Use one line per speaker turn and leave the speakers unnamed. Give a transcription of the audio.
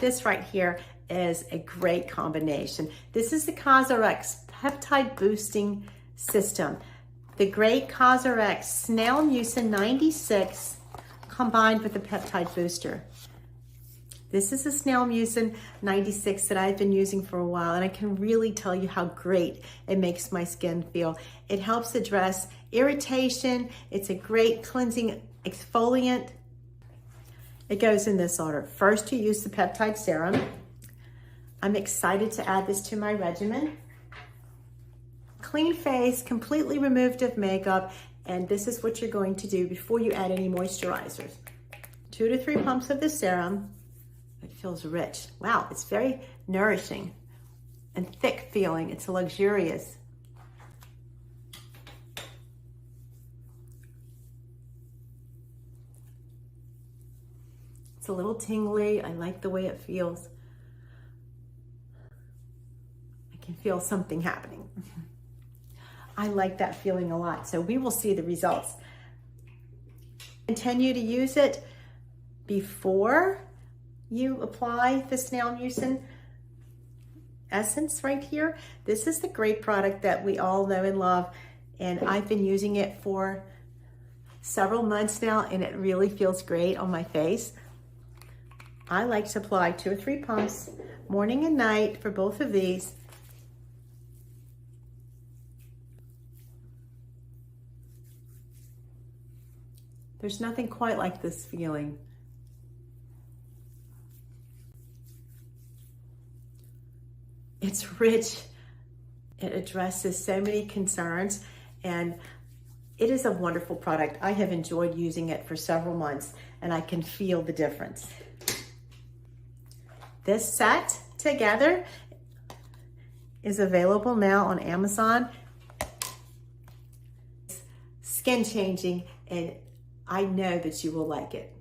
This right here is a great combination. This is the COSRX Peptide Boosting System. The great COSRX Snail Mucin 96 combined with the Peptide Booster. This is a Snail Mucin 96 that I've been using for a while, and I can really tell you how great it makes my skin feel. It helps address irritation. It's a great cleansing exfoliant. It goes in this order. First, you use the peptide serum. I'm excited to add this to my regimen. Clean face, completely removed of makeup, and this is what you're going to do before you add any moisturizers. 2 to 3 pumps of the serum. It feels rich. Wow, it's very nourishing and thick feeling. It's luxurious. It's a little tingly. I like the way it feels. I can feel something happening. I like that feeling a lot. So we will see the results. Continue to use it before you apply the Snail Mucin essence right here. This is the great product that we all know and love, and I've been using it for several months now, and it really feels great on my face. I like to apply 2 or 3 pumps morning and night for both of these. There's nothing quite like this feeling. It's rich. It addresses so many concerns, and it is a wonderful product. I have enjoyed using it for several months, and I can feel the difference. This set together is available now on Amazon. It's skin changing, and I know that you will like it.